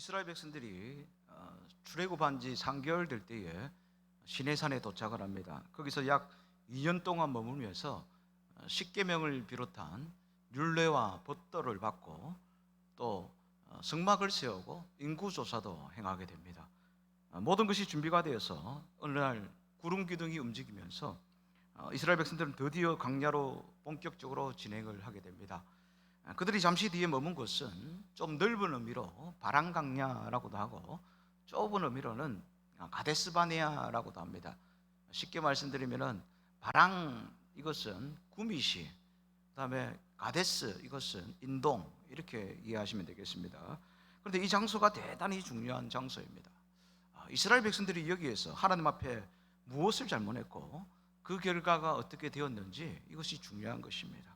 이스라엘 백성들이 출애굽한 지 3개월 될 때에 시내산에 도착을 합니다. 거기서 약 2년 동안 머물면서 십계명을 비롯한 율례와 법도를 받고 또 성막을 세우고 인구조사도 행하게 됩니다. 모든 것이 준비가 되어서 어느 날 구름 기둥이 움직이면서 이스라엘 백성들은 드디어 광야로 본격적으로 진행을 하게 됩니다. 그들이 잠시 뒤에 머문 곳은 좀 넓은 의미로 바란강야라고도 하고 좁은 의미로는 가데스바네아라고도 합니다. 쉽게 말씀드리면은 바랑 이것은 구미시, 그다음에 가데스 이것은 인동, 이렇게 이해하시면 되겠습니다. 그런데 이 장소가 대단히 중요한 장소입니다. 이스라엘 백성들이 여기에서 하나님 앞에 무엇을 잘못했고 그 결과가 어떻게 되었는지 이것이 중요한 것입니다.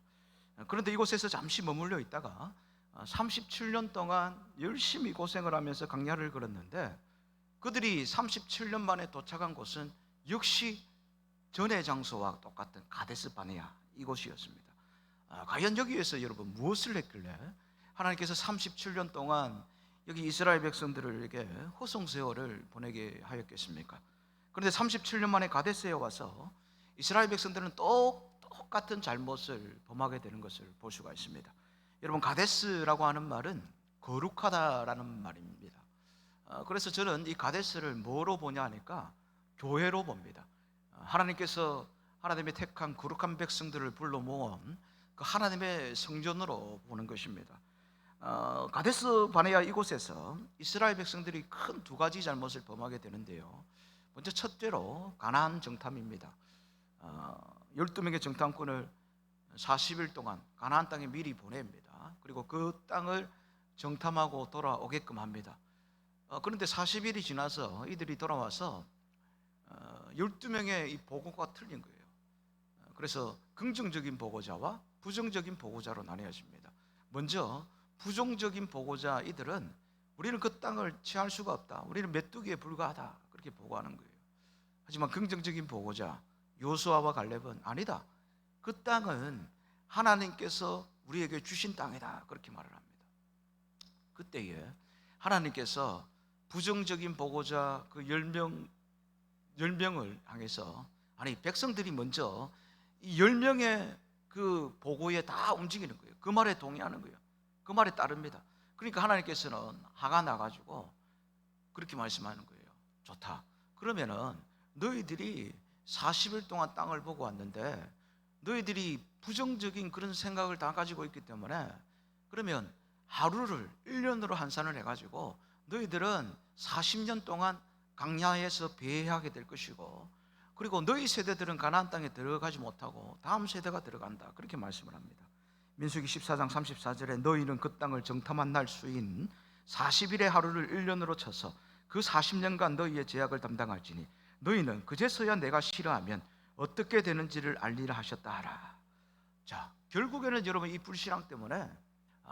그런데 이곳에서 잠시 머물러 있다가 37년 동안 열심히 고생을 하면서 광야를 걸었는데 그들이 37년 만에 도착한 곳은 역시 전의 장소와 똑같은 가데스바네아 이곳이었습니다. 과연 여기에서 여러분 무엇을 했길래 하나님께서 37년 동안 여기 이스라엘 백성들에게 허송세월을 보내게 하였겠습니까? 그런데 37년 만에 가데스에 와서 이스라엘 백성들은 똑같은 잘못을 범하게 되는 것을 볼 수가 있습니다. 여러분, 가데스라고 하는 말은 거룩하다라는 말입니다. 그래서 저는 이 가데스를 뭐로 보냐 하니까 교회로 봅니다. 하나님께서 하나님의 택한 거룩한 백성들을 불러 모은 그 하나님의 성전으로 보는 것입니다. 가데스 바네아 이곳에서 이스라엘 백성들이 큰 두 가지 잘못을 범하게 되는데요. 먼저 첫째로 가나안 정탐입니다. 12명의 정탐꾼을 40일 동안 가나안 땅에 미리 보냅니다. 그리고 그 땅을 정탐하고 돌아오게끔 합니다. 그런데 40일이 지나서 이들이 돌아와서 12명의 이 보고가 틀린 거예요. 그래서 긍정적인 보고자와 부정적인 보고자로 나뉘어집니다. 먼저 부정적인 보고자 이들은 우리는 그 땅을 취할 수가 없다, 우리는 메뚜기에 불과하다, 그렇게 보고하는 거예요. 하지만 긍정적인 보고자 요수아와 갈렙은 아니다, 그 땅은 하나님께서 우리에게 주신 땅이다, 그렇게 말을 합니다. 그때에 하나님께서 부정적인 보고자 그 10명을 향해서, 아니 백성들이 먼저 이 10명의 그 보고에 다 움직이는 거예요. 그 말에 동의하는 거예요. 그 말에 따릅니다. 그러니까 하나님께서는 화가 나가지고 그렇게 말씀하는 거예요. 좋다, 그러면은 너희들이 40일 동안 땅을 보고 왔는데 너희들이 부정적인 그런 생각을 다 가지고 있기 때문에 그러면 하루를 1년으로 환산을 해가지고 너희들은 40년 동안 광야에서 배회하게 될 것이고, 그리고 너희 세대들은 가나안 땅에 들어가지 못하고 다음 세대가 들어간다, 그렇게 말씀을 합니다. 민수기 14장 34절에 너희는 그 땅을 정탐한 날 수인 40일의 하루를 1년으로 쳐서 그 40년간 너희의 제약을 담당할지니 너희는 그제서야 내가 싫어하면 어떻게 되는지를 알리라 하셨다 하라. 자, 결국에는 여러분 이 불신앙 때문에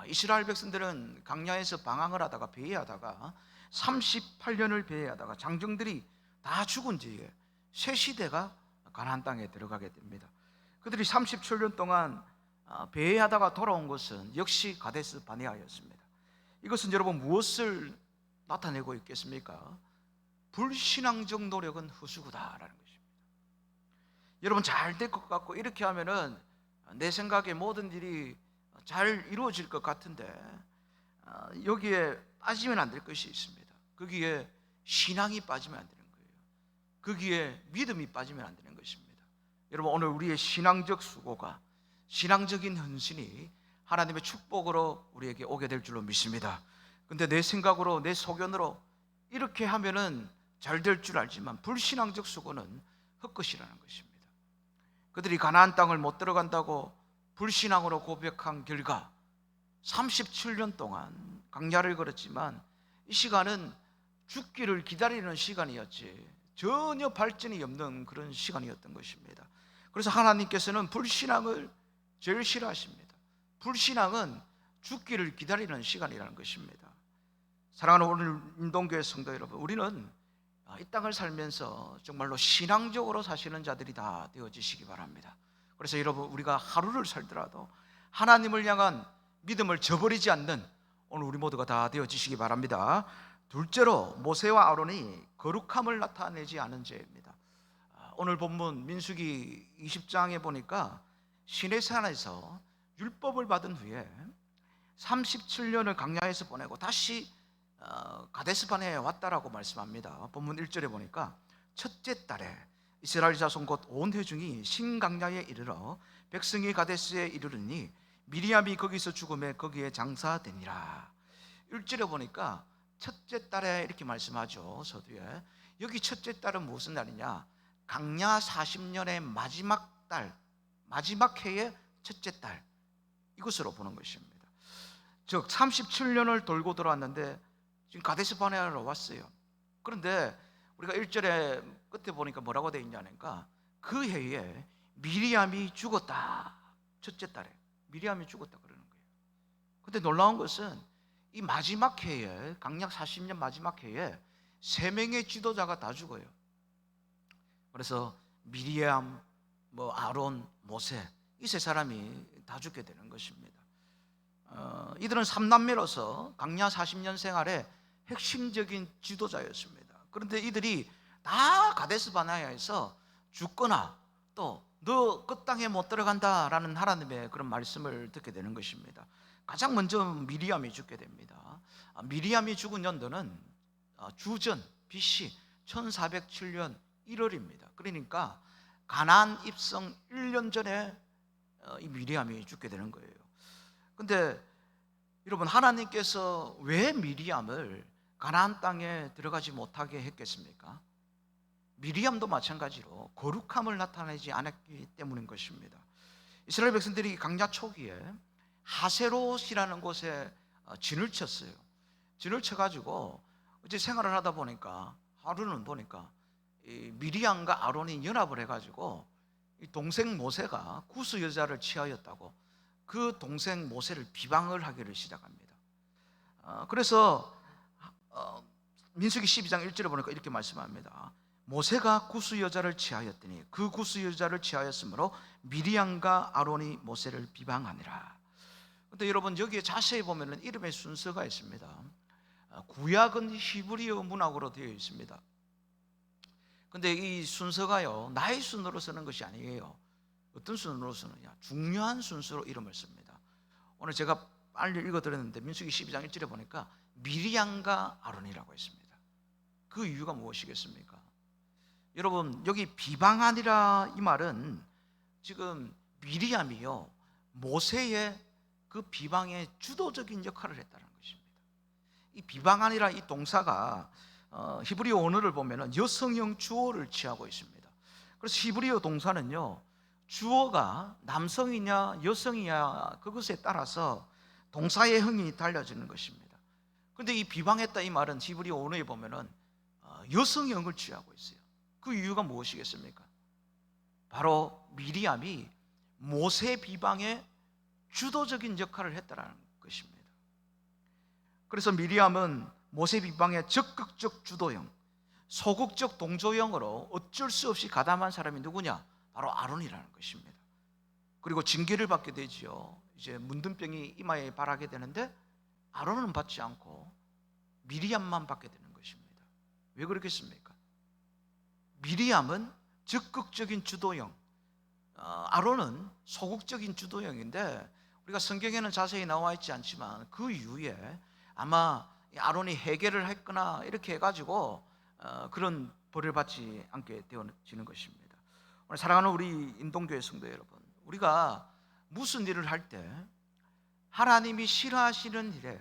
이스라엘 백성들은 광야에서 방황을 하다가 배회하다가 38년을 배회하다가 장정들이 다 죽은 뒤에 새 시대가 가나안 땅에 들어가게 됩니다. 그들이 37년 동안 배회하다가 돌아온 것은 역시 가데스 바네아였습니다. 이것은 여러분 무엇을 나타내고 있겠습니까? 불신앙적 노력은 헛수고다라는 것입니다. 여러분, 잘 될 것 같고 이렇게 하면은 내 생각에 모든 일이 잘 이루어질 것 같은데 여기에 빠지면 안 될 것이 있습니다. 거기에 신앙이 빠지면 안 되는 거예요. 거기에 믿음이 빠지면 안 되는 것입니다. 여러분, 오늘 우리의 신앙적 수고가, 신앙적인 헌신이 하나님의 축복으로 우리에게 오게 될 줄로 믿습니다. 근데 내 생각으로, 내 소견으로 이렇게 하면은 잘 될 줄 알지만 불신앙적 수고는 헛것이라는 것입니다. 그들이 가나안 땅을 못 들어간다고 불신앙으로 고백한 결과 37년 동안 광야를 걸었지만 이 시간은 죽기를 기다리는 시간이었지 전혀 발전이 없는 그런 시간이었던 것입니다. 그래서 하나님께서는 불신앙을 제일 싫어하십니다. 불신앙은 죽기를 기다리는 시간이라는 것입니다. 사랑하는 오늘 인동교회 성도 여러분, 우리는 이 땅을 살면서 정말로 신앙적으로 사시는 자들이 다 되어지시기 바랍니다. 그래서 여러분, 우리가 하루를 살더라도 하나님을 향한 믿음을 저버리지 않는 오늘 우리 모두가 다 되어지시기 바랍니다. 둘째로 모세와 아론이 거룩함을 나타내지 않은 죄입니다. 오늘 본문 민수기 20장에 보니까 시내산에서 율법을 받은 후에 37년을 광야에서 보내고 다시 가데스바네아에 왔다라고 말씀합니다. 본문 1절에 보니까 첫째 달에 이스라엘 자손 곧 온 회중이 신광야에 이르러 백성이 가데스에 이르르니 미리암이 거기서 죽음에 거기에 장사되니라. 1절에 보니까 첫째 달에 이렇게 말씀하죠. 서두에. 여기 첫째 달은 무슨 날이냐? 광야 40년의 마지막 달, 마지막 해의 첫째 달, 이것으로 보는 것입니다. 즉 37년을 돌고 돌아왔는데 지금 가데스 바네아로 왔어요. 그런데 우리가 1절에 끝에 보니까 뭐라고 되어 있냐니까 그 해에 미리암이 죽었다. 첫째 달에 미리암이 죽었다 그러는 거예요. 근데 놀라운 것은 이 마지막 해에, 강약 40년 마지막 해에 3명의 지도자가 다 죽어요. 그래서 미리암, 아론, 모세, 이 세 사람이 다 죽게 되는 것입니다. 이들은 3남매로서 강야 40년 생활의 핵심적인 지도자였습니다. 그런데 이들이 다 가데스 바네아에서 죽거나 또 너 그 땅에 못 들어간다라는 하나님의 그런 말씀을 듣게 되는 것입니다. 가장 먼저 미리암이 죽게 됩니다. 미리암이 죽은 연도는 주전 BC 1407년 1월입니다. 그러니까 가나안 입성 1년 전에 이 미리암이 죽게 되는 거예요. 근데 여러분, 하나님께서 왜 미리암을 가나안 땅에 들어가지 못하게 했겠습니까? 미리암도 마찬가지로 거룩함을 나타내지 않았기 때문인 것입니다. 이스라엘 백성들이 강야 초기에 하세롯이라는 곳에 진을 쳤어요. 진을 쳐가지고 이제 생활을 하다 보니까 하루는 보니까 이 미리암과 아론이 연합을 해가지고 이 동생 모세가 구스 여자를 취하였다고 그 동생 모세를 비방을 하기를 시작합니다. 그래서 민수기 12장 1절에 보니까 이렇게 말씀합니다. 모세가 구스 여자를 취하였더니 그 구스 여자를 취하였으므로 미리암과 아론이 모세를 비방하니라. 근데 여러분, 여기에 자세히 보면 이름의 순서가 있습니다. 구약은 히브리어 문학으로 되어 있습니다. 근데 이 순서가요, 나의 순으로 쓰는 것이 아니에요. 어떤 순으로 쓰느냐? 중요한 순서로 이름을 씁니다. 오늘 제가 빨리 읽어드렸는데 민수기 12장 1절에 보니까 미리암과 아론이라고 했습니다. 그 이유가 무엇이겠습니까? 여러분, 여기 비방하니라 이 말은 지금 미리암이요, 모세의 그 비방의 주도적인 역할을 했다는 것입니다. 이 비방하니라 이 동사가 히브리어 원어를 보면 여성형 주어를 취하고 있습니다. 그래서 히브리어 동사는요, 주어가 남성이냐 여성이냐 그것에 따라서 동사의 형이 달라지는 것입니다. 그런데 이 비방했다 이 말은 히브리어 원어에 보면 여성형을 취하고 있어요. 그 이유가 무엇이겠습니까? 바로 미리암이 모세 비방의 주도적인 역할을 했다는 것입니다. 그래서 미리암은 모세 비방의 적극적 주도형, 소극적 동조형으로 어쩔 수 없이 가담한 사람이 누구냐? 바로 아론이라는 것입니다. 그리고 징계를 받게 되지요. 이제 문둥병이 이마에 발하게 되는데 아론은 받지 않고 미리암만 받게 되는 것입니다. 왜 그렇겠습니까? 미리암은 적극적인 주도형, 아론은 소극적인 주도형인데 우리가 성경에는 자세히 나와 있지 않지만 그 이후에 아마 아론이 해결을 했거나 이렇게 해가지고 그런 벌을 받지 않게 되어지는 것입니다. 오늘 사랑하는 우리 인동교회 성도 여러분, 우리가 무슨 일을 할 때 하나님이 싫어하시는 일에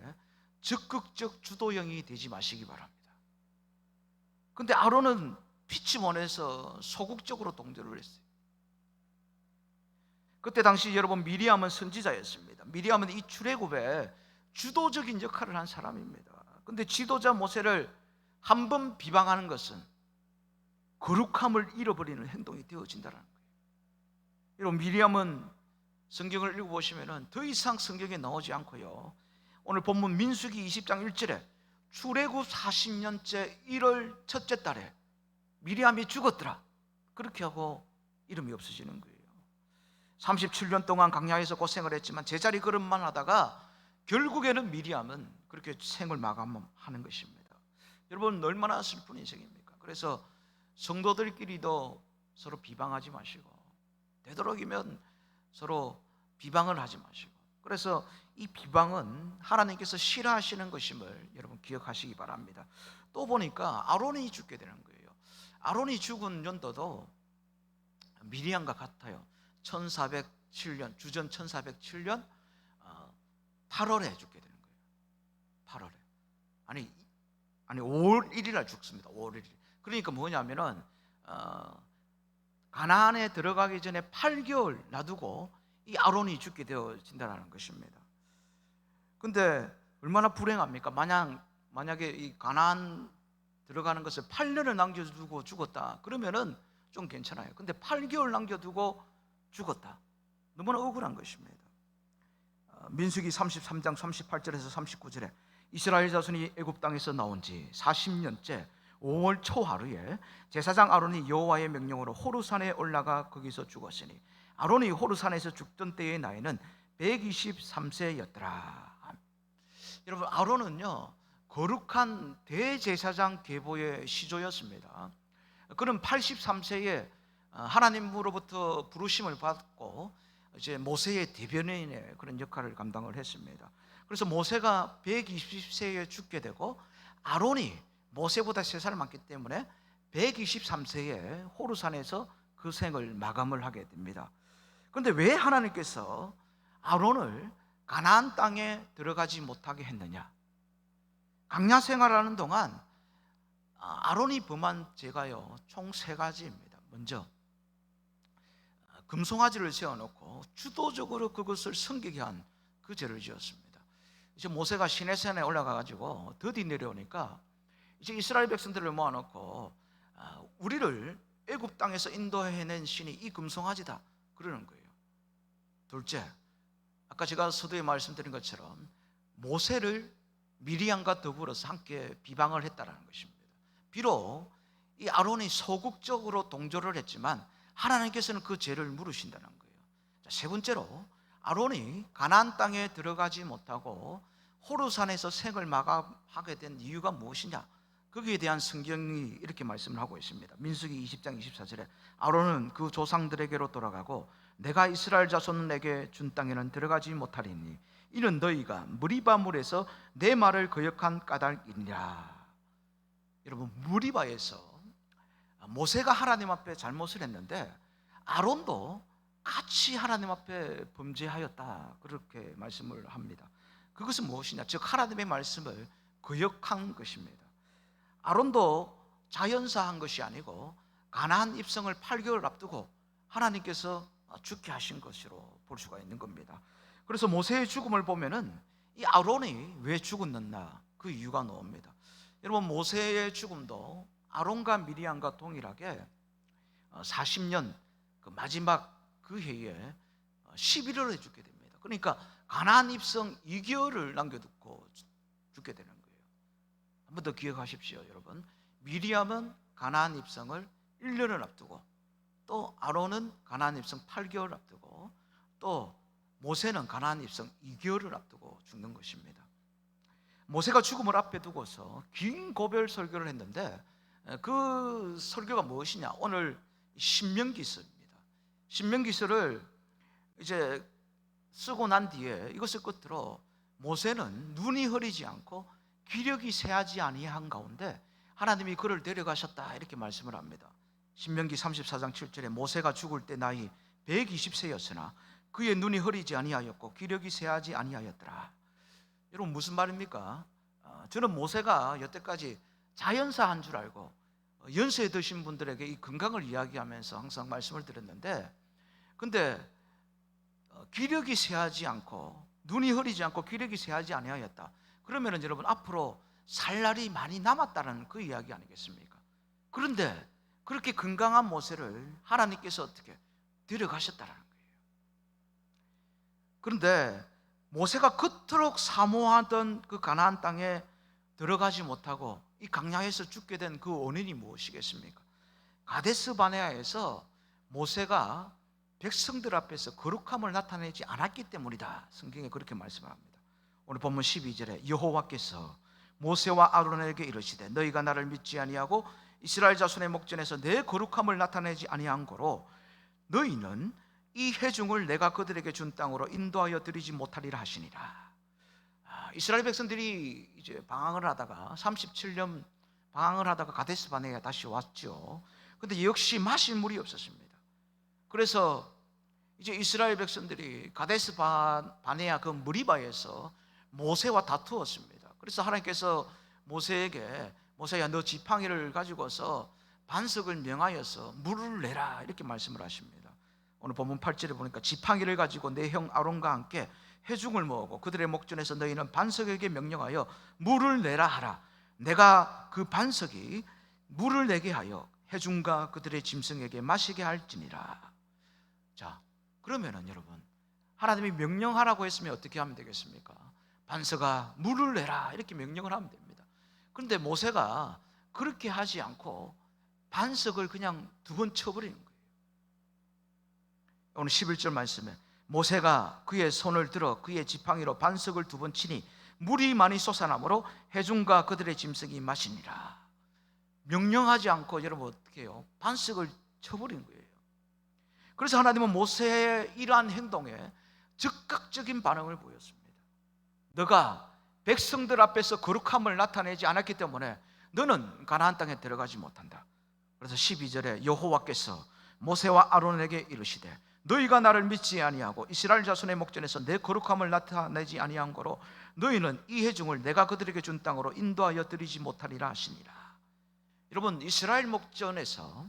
적극적 주도형이 되지 마시기 바랍니다. 근데 아론은 피치 못해서 소극적으로 동조를 했어요. 그때 당시 여러분, 미리암은 선지자였습니다. 미리암은 이 출애굽에 주도적인 역할을 한 사람입니다. 근데 지도자 모세를 한 번 비방하는 것은 거룩함을 잃어버리는 행동이 되어진다는 거예요. 여러분, 미리암은 성경을 읽어보시면 더 이상 성경에 나오지 않고요, 오늘 본문 민수기 20장 1절에 출애굽 40년째 1월 첫째 달에 미리암이 죽었더라, 그렇게 하고 이름이 없어지는 거예요. 37년 동안 광야에서 고생을 했지만 제자리 걸음만 하다가 결국에는 미리암은 그렇게 생을 마감하는 것입니다. 여러분 얼마나 슬픈 인생입니까? 그래서 성도들끼리도 서로 비방하지 마시고, 되도록이면 서로 비방을 하지 마시고, 그래서 이 비방은 하나님께서 싫어하시는 것임을 여러분 기억하시기 바랍니다. 또 보니까 아론이 죽게 되는 거예요. 아론이 죽은 연도도 미리암과 같아요. 1407년, 주전 1407년 8월에 죽게 되는 거예요. 8월에. 아니 5월 1일 날 죽습니다. 5월 1일. 그러니까 뭐냐면은 가나안에 들어가기 전에 8개월 놔두고 이 아론이 죽게 되어진다는 것입니다. 근데 얼마나 불행합니까? 만약에 이 가나안 들어가는 것을 8년을 남겨두고 죽었다 그러면은 좀 괜찮아요. 근데 8개월 남겨두고 죽었다. 너무나 억울한 것입니다. 민수기 33장 38절에서 39절에 이스라엘 자손이 애굽 땅에서 나온 지 40년째 5월 초하루에 제사장 아론이 여호와의 명령으로 호르산에 올라가 거기서 죽었으니 아론이 호르산에서 죽던 때의 나이는 123세였더라. 여러분, 아론은요 거룩한 대제사장 계보의 시조였습니다. 그는 83세에 하나님으로부터 부르심을 받고 이제 모세의 대변인의 그런 역할을 감당을 했습니다. 그래서 모세가 120세에 죽게 되고 아론이 모세보다 3살 많기 때문에 123세에 호르산에서 그 생을 마감을 하게 됩니다. 그런데 왜 하나님께서 아론을 가나안 땅에 들어가지 못하게 했느냐? 광야 생활하는 동안 아론이 범한 죄가요 총 3가지입니다. 먼저 금송아지를 세워놓고 주도적으로 그것을 섬기게 한 그 죄를 지었습니다. 이제 모세가 시내산에 올라가가지고 더디 내려오니까 이제 이스라엘 백성들을 모아놓고 우리를 애굽 땅에서 인도해낸 신이 이 금송아지다 그러는 거예요. 둘째, 아까 제가 서두에 말씀드린 것처럼 모세를 미리암과 더불어서 함께 비방을 했다는 것입니다. 비록 이 아론이 소극적으로 동조를 했지만 하나님께서는 그 죄를 물으신다는 거예요. 세 번째로 아론이 가나안 땅에 들어가지 못하고 호르산에서 생을 마감하게 된 이유가 무엇이냐? 거기에 대한 성경이 이렇게 말씀을 하고 있습니다. 민수기 20장 24절에 아론은 그 조상들에게로 돌아가고 내가 이스라엘 자손에게 준 땅에는 들어가지 못하리니 이는 너희가 무리바물에서 내 말을 거역한 까닭이니라. 여러분, 무리바에서 모세가 하나님 앞에 잘못을 했는데 아론도 같이 하나님 앞에 범죄하였다 그렇게 말씀을 합니다. 그것은 무엇이냐? 즉 하나님의 말씀을 거역한 것입니다. 아론도 자연사한 것이 아니고 가나안 입성을 8개월 앞두고 하나님께서 죽게 하신 것으로 볼 수가 있는 겁니다. 그래서 모세의 죽음을 보면은 이 아론이 왜 죽었느냐 그 이유가 나옵니다. 여러분, 모세의 죽음도 아론과 미리암과 동일하게 40년 그 마지막 그 해에 11월에 죽게 됩니다. 그러니까 가나안 입성 2개월을 남겨두고 죽게 되는 거예요. 한 번 더 기억하십시오, 여러분. 미리암은 가나안 입성을 1년을 앞두고, 또 아론은 가나안 입성 8개월 앞두고, 또 모세는 가나안 입성 2개월을 앞두고 죽는 것입니다. 모세가 죽음을 앞에 두고서 긴 고별 설교를 했는데 그 설교가 무엇이냐? 오늘 신명기서입니다. 신명기서를 이제 쓰고 난 뒤에 이것을 끝으로 모세는 눈이 흐리지 않고 기력이 쇠하지 아니한 가운데 하나님이 그를 데려가셨다 이렇게 말씀을 합니다. 신명기 34장 7절에 모세가 죽을 때 나이 120세였으나 그의 눈이 흐리지 아니하였고 기력이 쇠하지 아니하였더라. 여러분, 무슨 말입니까? 저는 모세가 여태까지 자연사한 줄 알고 연세 드신 분들에게 이 건강을 이야기하면서 항상 말씀을 드렸는데, 근데 기력이 쇠하지 않고 눈이 흐리지 않고 기력이 쇠하지 아니하였다. 그러면은 여러분 앞으로 살 날이 많이 남았다는 그 이야기 아니겠습니까? 그런데 그렇게 건강한 모세를 하나님께서 어떻게 데려가셨다는 거예요. 그런데 모세가 그토록 사모하던 그 가나안 땅에 들어가지 못하고 이 광야에서 죽게 된 그 원인이 무엇이겠습니까? 가데스 바네아에서 모세가 백성들 앞에서 거룩함을 나타내지 않았기 때문이다. 성경에 그렇게 말씀합니다. 오늘 본문 12절에 여호와께서 모세와 아론에게 이르시되 너희가 나를 믿지 아니하고 이스라엘 자손의 목전에서 내 거룩함을 나타내지 아니한 거로 너희는 이 회중을 내가 그들에게 준 땅으로 인도하여 드리지 못하리라 하시니라. 이스라엘 백성들이 이제 방황을 하다가 37년 방황을 하다가 가데스 바네아에 다시 왔죠. 근데 역시 마실 물이 없었습니다. 그래서 이제 이스라엘 백성들이 가데스 바네아 그 무리바에서 모세와 다투었습니다. 그래서 하나님께서 모세에게 모세야 너 지팡이를 가지고서 반석을 명하여서 물을 내라 이렇게 말씀을 하십니다. 오늘 본문 8절에 보니까 지팡이를 가지고 내 형 아론과 함께 회중을 모으고 그들의 목전에서 너희는 반석에게 명령하여 물을 내라 하라. 내가 그 반석이 물을 내게 하여 회중과 그들의 짐승에게 마시게 할지니라. 자, 그러면은 여러분 하나님이 명령하라고 했으면 어떻게 하면 되겠습니까? 반석아 물을 내라 이렇게 명령을 하면 됩니다. 그런데 모세가 그렇게 하지 않고 반석을 그냥 두 번 쳐버리는 거예요. 오늘 11절 말씀에 모세가 그의 손을 들어 그의 지팡이로 반석을 두 번 치니 물이 많이 솟아나므로 회중과 그들의 짐승이 마시니라. 명령하지 않고 여러분 어떻게 해요? 반석을 쳐버린 거예요. 그래서 하나님은 모세의 이러한 행동에 즉각적인 반응을 보였습니다. 너가 백성들 앞에서 거룩함을 나타내지 않았기 때문에 너는 가나안 땅에 들어가지 못한다. 그래서 12절에 여호와께서 모세와 아론에게 이르시되 너희가 나를 믿지 아니하고 이스라엘 자손의 목전에서 내 거룩함을 나타내지 아니한 거로 너희는 이 회중을 내가 그들에게 준 땅으로 인도하여 드리지 못하리라 하시니라. 여러분 이스라엘 목전에서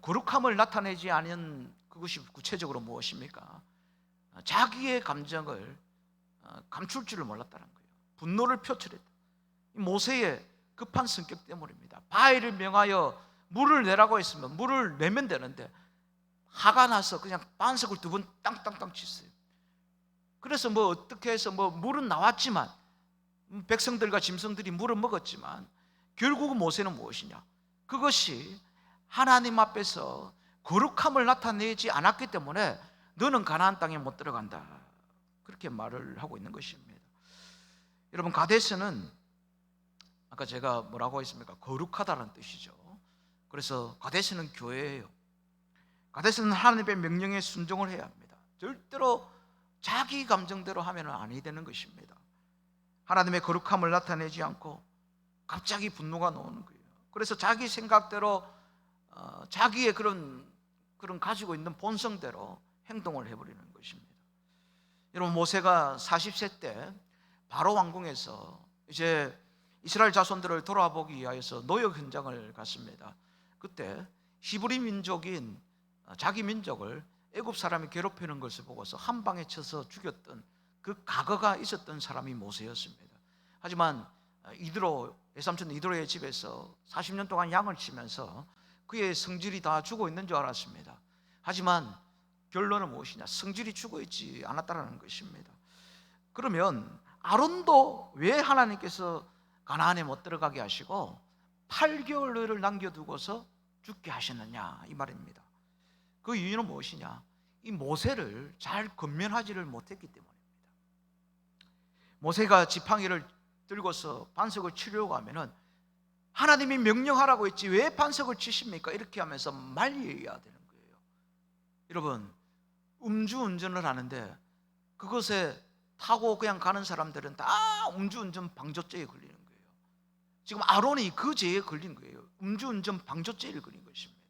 거룩함을 나타내지 않은 그것이 구체적으로 무엇입니까? 자기의 감정을 감출 줄을 몰랐다는 거예요. 분노를 표출했다. 모세의 급한 성격 때문입니다. 바위를 명하여 물을 내라고 했으면 물을 내면 되는데 화가 나서 그냥 반석을 두 번 땅땅땅 쳤어요. 그래서 어떻게 해서 물은 나왔지만 백성들과 짐승들이 물을 먹었지만 결국은 모세는 무엇이냐? 그것이 하나님 앞에서 거룩함을 나타내지 않았기 때문에 너는 가나안 땅에 못 들어간다. 그렇게 말을 하고 있는 것입니다. 여러분 가데스는 아까 제가 뭐라고 했습니까? 거룩하다는 뜻이죠. 그래서 가데스는 교회예요. 가데스는 하나님의 명령에 순종을 해야 합니다. 절대로 자기 감정대로 하면 아니 되는 것입니다. 하나님의 거룩함을 나타내지 않고 갑자기 분노가 나오는 거예요. 그래서 자기 생각대로 자기의 그런 가지고 있는 본성대로 행동을 해버리는 것입니다. 여러분 모세가 40세 때 바로 왕궁에서 이제 이스라엘 자손들을 돌아보기 위하여서 노역 현장을 갔습니다. 그때 히브리 민족인 자기 민족을 애굽 사람이 괴롭히는 것을 보고서 한 방에 쳐서 죽였던 그 과거가 있었던 사람이 모세였습니다. 하지만 이드로 외삼촌 이드로의 집에서 40년 동안 양을 치면서 그의 성질이 다 죽어 있는 줄 알았습니다. 하지만 결론은 무엇이냐? 성질이 죽어 있지 않았다는 것입니다. 그러면 아론도 왜 하나님께서 가나안에 못 들어가게 하시고 8개월을 남겨두고서 죽게 하셨느냐 이 말입니다. 그 이유는 무엇이냐? 이 모세를 잘 건면하지를 못했기 때문입니다. 모세가 지팡이를 들고서 반석을 치려고 하면은 하나님이 명령하라고 했지 왜 반석을 치십니까? 이렇게 하면서 말려야 되는 거예요. 여러분 음주운전을 하는데 그것에 타고 그냥 가는 사람들은 다 음주운전 방조죄에 걸리는 거예요. 지금 아론이 그 죄에 걸린 거예요. 음주운전 방조죄를 걸린 것입니다.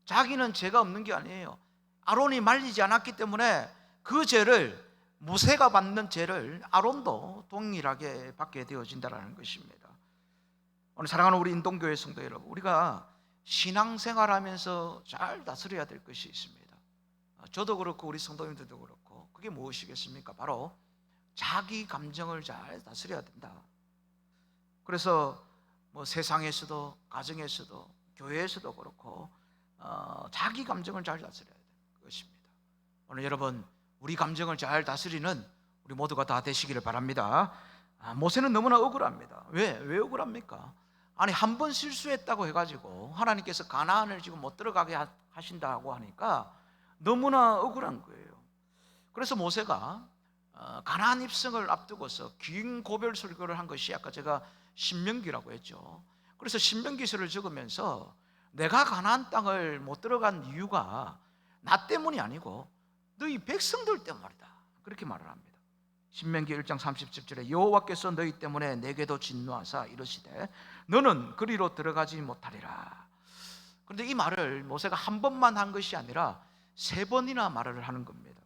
자기는 죄가 없는 게 아니에요. 아론이 말리지 않았기 때문에 그 죄를 모세가 받는 죄를 아론도 동일하게 받게 되어진다는 것입니다. 오늘 사랑하는 우리 인동교회 성도 여러분, 우리가 신앙생활하면서 잘 다스려야 될 것이 있습니다. 저도 그렇고 우리 성도님들도 그렇고 그게 무엇이겠습니까? 바로 자기 감정을 잘 다스려야 된다. 그래서 세상에서도 가정에서도 교회에서도 그렇고 자기 감정을 잘 다스려야 되는 것입니다. 오늘 여러분 우리 감정을 잘 다스리는 우리 모두가 다 되시기를 바랍니다. 모세는 너무나 억울합니다. 왜 억울합니까? 아니 한 번 실수했다고 해가지고 하나님께서 가나안을 지금 못 들어가게 하신다고 하니까 너무나 억울한 거예요. 그래서 모세가 가나안 입성을 앞두고서 긴 고별 설교를 한 것이 아까 제가 신명기라고 했죠. 그래서 신명기서를 적으면서 내가 가나안 땅을 못 들어간 이유가 나 때문이 아니고 너희 백성들 때문이다, 그렇게 말을 합니다. 신명기 1장 37절에 여호와께서 너희 때문에 내게도 진노하사 이르시되 너는 그리로 들어가지 못하리라. 그런데 이 말을 모세가 한 번만 한 것이 아니라 3번이나 말을 하는 겁니다.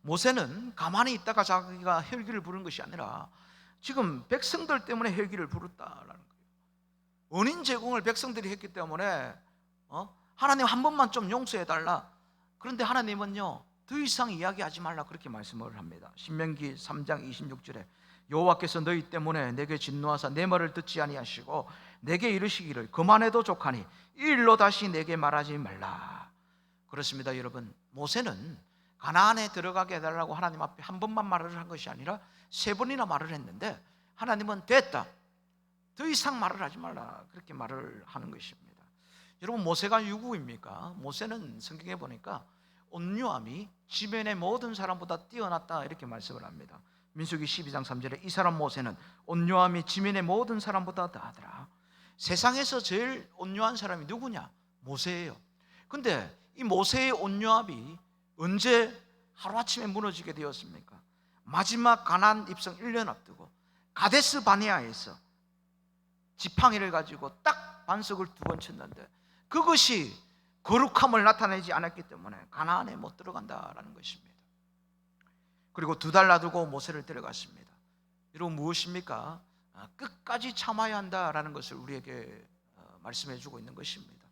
모세는 가만히 있다가 자기가 혈기를 부른 것이 아니라 지금 백성들 때문에 혈기를 부렸다라는 거예요. 원인 제공을 백성들이 했기 때문에 하나님 한 번만 좀 용서해달라. 그런데 하나님은요, 더 이상 이야기하지 말라, 그렇게 말씀을 합니다. 신명기 3장 26절에 여호와께서 너희 때문에 내게 진노하사 내 말을 듣지 아니하시고 내게 이르시기를 그만해도 족하니 이 일로 다시 내게 말하지 말라. 그렇습니다, 여러분. 모세는 가나안에 들어가게 해달라고 하나님 앞에 한 번만 말을 한 것이 아니라 3번이나 말을 했는데 하나님은 됐다, 더 이상 말을 하지 말라, 그렇게 말을 하는 것입니다. 여러분, 모세가 누구입니까? 모세는 성경에 보니까 온유함이 지면의 모든 사람보다 뛰어났다, 이렇게 말씀을 합니다. 민수기 12장 3절에 이 사람 모세는 온유함이 지면의 모든 사람보다 나으더라. 세상에서 제일 온유한 사람이 누구냐? 모세예요. 근데 이 모세의 온유함이 언제 하루아침에 무너지게 되었습니까? 마지막 가나안 입성 1년 앞두고 가데스 바네아에서 지팡이를 가지고 딱 반석을 2번 쳤는데 그것이 거룩함을 나타내지 않았기 때문에 가나안에 못 들어간다라는 것입니다. 그리고 2달 놔두고 모세를 데려갔습니다. 여러분, 무엇입니까? 끝까지 참아야 한다라는 것을 우리에게 말씀해 주고 있는 것입니다.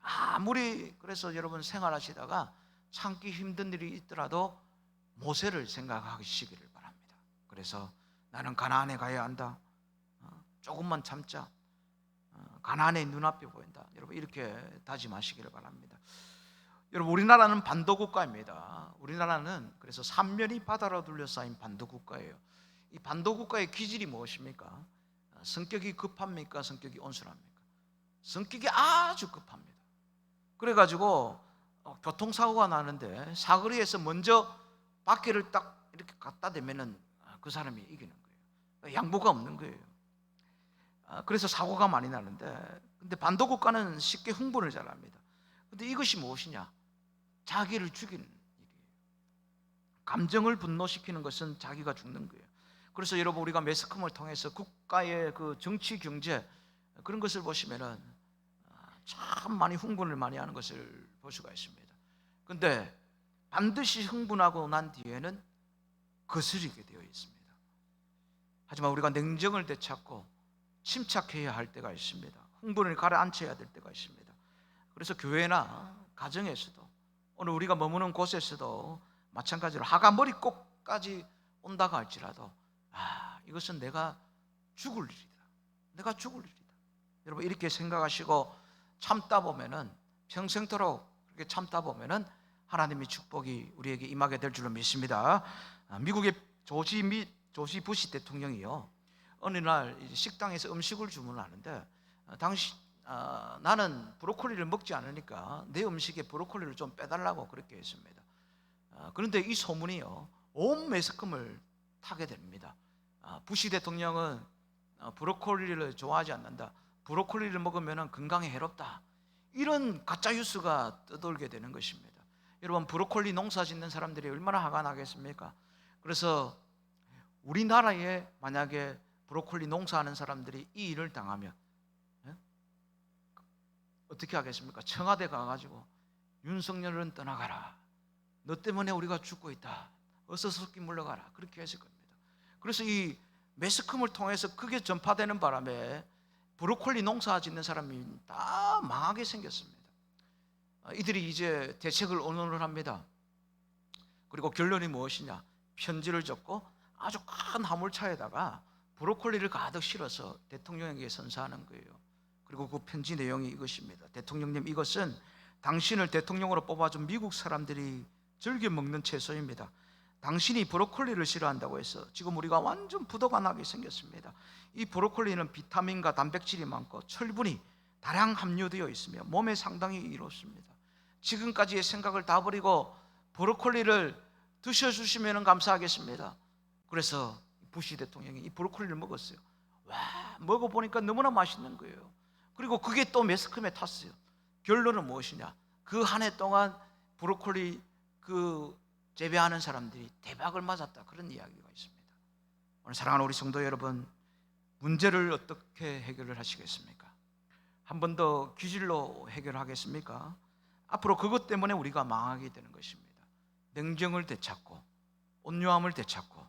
아무리 그래서 여러분 생활하시다가 참기 힘든 일이 있더라도 모세를 생각하시기를 바랍니다. 그래서 나는 가나안에 가야 한다, 조금만 참자, 가나안의 눈앞에 보인다, 여러분 이렇게 다짐하시기를 바랍니다. 여러분, 우리나라는 반도국가입니다. 우리나라는 그래서 3면이 바다로 둘러싸인 반도국가예요. 이 반도국가의 기질이 무엇입니까? 성격이 급합니까? 성격이 온순합니까? 성격이 아주 급합니다. 그래가지고 교통사고가 나는데 사거리에서 먼저 바퀴를 딱 이렇게 갖다 대면은 그 사람이 이기는 거예요. 양보가 없는 거예요. 그래서 사고가 많이 나는데, 근데 반도국가는 쉽게 흥분을 잘합니다. 근데 이것이 무엇이냐? 자기를 죽이는 일이에요. 감정을 분노시키는 것은 자기가 죽는 거예요. 그래서 여러분, 우리가 매스컴을 통해서 국가의 그 정치, 경제 그런 것을 보시면은 참 많이 흥분을 많이 하는 것을 볼 수가 있습니다. 근데 반드시 흥분하고 난 뒤에는 거스르게 되어 있습니다. 하지만 우리가 냉정을 되찾고 침착해야 할 때가 있습니다. 흥분을 가라앉혀야 될 때가 있습니다. 그래서 교회나 가정에서도 오늘 우리가 머무는 곳에서도 마찬가지로 하가 머리끝까지 온다고 할지라도 이것은 내가 죽을 일이다, 내가 죽을 일이다, 여러분 이렇게 생각하시고 참다 보면은 평생토록 그렇게 참다 보면은 하나님의 축복이 우리에게 임하게 될 줄로 믿습니다. 미국의 조지 부시 대통령이요, 어느 날 식당에서 음식을 주문하는데 나는 브로콜리를 먹지 않으니까 내 음식에 브로콜리를 좀 빼달라고 그렇게 했습니다. 그런데 이 소문이요, 온 매스컴을 타게 됩니다. 부시 대통령은 브로콜리를 좋아하지 않는다, 브로콜리를 먹으면 건강에 해롭다, 이런 가짜 뉴스가 떠돌게 되는 것입니다. 여러분, 브로콜리 농사 짓는 사람들이 얼마나 화가 나겠습니까? 그래서 우리나라에 만약에 브로콜리 농사하는 사람들이 이 일을 당하면 어떻게 하겠습니까? 청와대 가가지고 윤석열은 떠나가라, 너 때문에 우리가 죽고 있다, 어서 속히 물러가라, 그렇게 했을 겁니다. 그래서 이 매스컴을 통해서 크게 전파되는 바람에 브로콜리 농사 짓는 사람이 다 망하게 생겼습니다. 이들이 이제 대책을 언론을 합니다. 그리고 결론이 무엇이냐? 편지를 적고 아주 큰 화물차에다가 브로콜리를 가득 실어서 대통령에게 선사하는 거예요. 그리고 그 편지 내용이 이것입니다. 대통령님, 이것은 당신을 대통령으로 뽑아준 미국 사람들이 즐겨 먹는 채소입니다. 당신이 브로콜리를 싫어한다고 해서 지금 우리가 완전 부도가 나게 생겼습니다. 이 브로콜리는 비타민과 단백질이 많고 철분이 다량 함유되어 있으며 몸에 상당히 이롭습니다. 지금까지의 생각을 다 버리고 브로콜리를 드셔주시면 감사하겠습니다. 그래서 부시 대통령이 이 브로콜리를 먹었어요. 와, 먹어보니까 너무나 맛있는 거예요. 그리고 그게 또 매스컴에 탔어요. 결론은 무엇이냐? 그 한 해 동안 브로콜리 그 재배하는 사람들이 대박을 맞았다, 그런 이야기가 있습니다. 오늘 사랑하는 우리 성도 여러분, 문제를 어떻게 해결을 하시겠습니까? 한 번 더 기질로 해결하겠습니까? 앞으로 그것 때문에 우리가 망하게 되는 것입니다. 냉정을 되찾고 온유함을 되찾고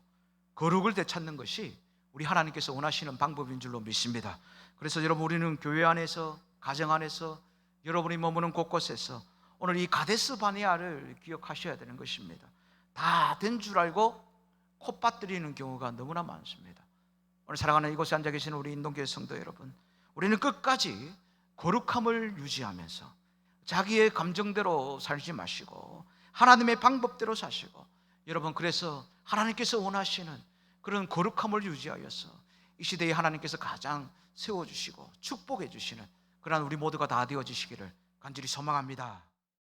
거룩을 되찾는 것이 우리 하나님께서 원하시는 방법인 줄로 믿습니다. 그래서 여러분, 우리는 교회 안에서, 가정 안에서, 여러분이 머무는 곳곳에서 오늘 이 가데스 바네아를 기억하셔야 되는 것입니다. 다 된 줄 알고 콧받들이는 경우가 너무나 많습니다. 오늘 사랑하는 이곳에 앉아 계시는 우리 인동교회 성도 여러분, 우리는 끝까지 거룩함을 유지하면서 자기의 감정대로 살지 마시고 하나님의 방법대로 사시고, 여러분, 그래서 하나님께서 원하시는 그런 거룩함을 유지하여서 이 시대에 하나님께서 가장 세워주시고 축복해 주시는 그러한 우리 모두가 다 되어지시기를 간절히 소망합니다.